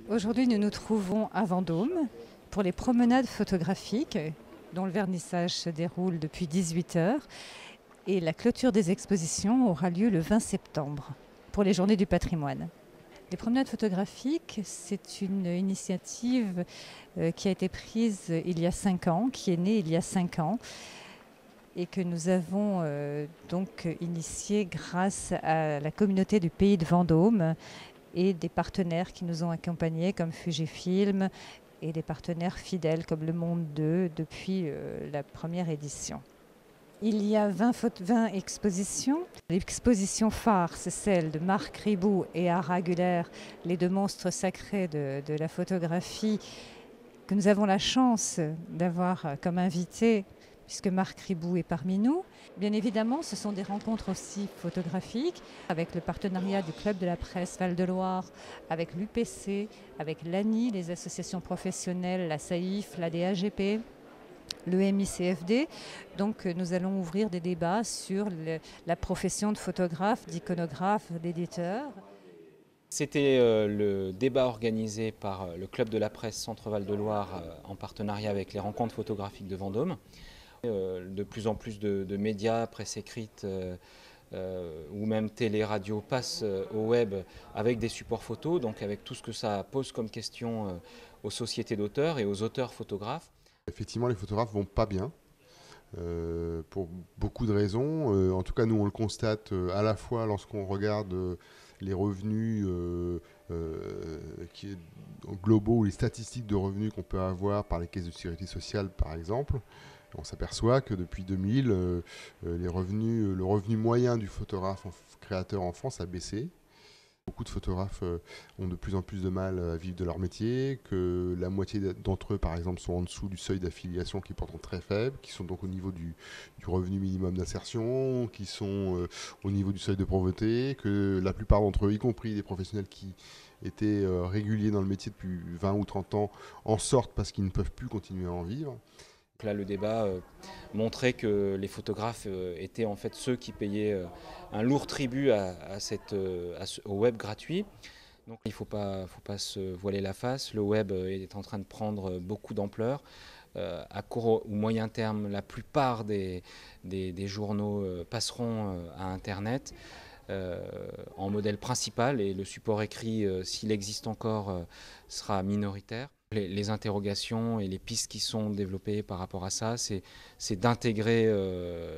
Aujourd'hui, nous nous trouvons à Vendôme pour les promenades photographiques dont le vernissage se déroule depuis 18 heures et la clôture des expositions aura lieu le 20 septembre pour les Journées du patrimoine. Les promenades photographiques, c'est une initiative qui a été prise il y a 5 ans, qui est née il y a 5 ans et que nous avons donc initiée grâce à la communauté du Pays de Vendôme et des partenaires qui nous ont accompagnés comme Fujifilm et des partenaires fidèles comme Le Monde 2 depuis la première édition. Il y a 20 expositions. L'exposition phare, c'est celle de Marc Ribot et Ara Güler, les deux monstres sacrés de la photographie, que nous avons la chance d'avoir comme invité, puisque Marc Ribot est parmi nous. Bien évidemment, ce sont des rencontres aussi photographiques, avec le partenariat du Club de la Presse Val-de-Loire, avec l'UPC, avec l'ANI, les associations professionnelles, la SAIF, la DAGP, le MICFD. Donc nous allons ouvrir des débats sur la profession de photographe, d'iconographe, d'éditeur. C'était le débat organisé par le Club de la Presse Centre Val-de-Loire en partenariat avec les rencontres photographiques de Vendôme. De plus en plus de médias, presse écrite ou même télé, radio passent au web avec des supports photos, donc avec tout ce que ça pose comme question aux sociétés d'auteurs et aux auteurs photographes. Effectivement, les photographes vont pas bien. Pour beaucoup de raisons. En tout cas, nous, on le constate à la fois lorsqu'on regarde les revenus globaux ou les statistiques de revenus qu'on peut avoir par les caisses de sécurité sociale, par exemple. On s'aperçoit que depuis 2000, le revenu moyen du photographe créateur en France a baissé. Beaucoup de photographes ont de plus en plus de mal à vivre de leur métier, que la moitié d'entre eux, par exemple, sont en dessous du seuil d'affiliation qui est pourtant très faible, qui sont donc au niveau du revenu minimum d'insertion, qui sont au niveau du seuil de pauvreté, que la plupart d'entre eux, y compris des professionnels qui étaient réguliers dans le métier depuis 20 ou 30 ans, en sortent parce qu'ils ne peuvent plus continuer à en vivre. Là, le débat montrait que les photographes étaient en fait ceux qui payaient un lourd tribut au web gratuit. Donc il ne faut pas se voiler la face. Le web est en train de prendre beaucoup d'ampleur. À court ou moyen terme, la plupart des journaux passeront à Internet en modèle principal et le support écrit, s'il existe encore, sera minoritaire. Les interrogations et les pistes qui sont développées par rapport à ça, c'est d'intégrer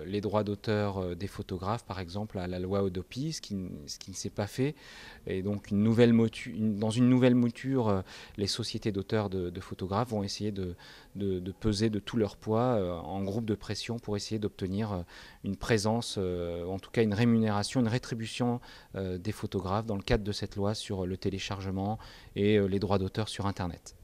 les droits d'auteur des photographes, par exemple, à la loi Hadopi, ce qui ne s'est pas fait. Et donc, dans une nouvelle mouture, les sociétés d'auteurs de photographes vont essayer de peser de tout leur poids en groupe de pression pour essayer d'obtenir une présence, en tout cas une rémunération, une rétribution des photographes dans le cadre de cette loi sur le téléchargement et les droits d'auteur sur Internet.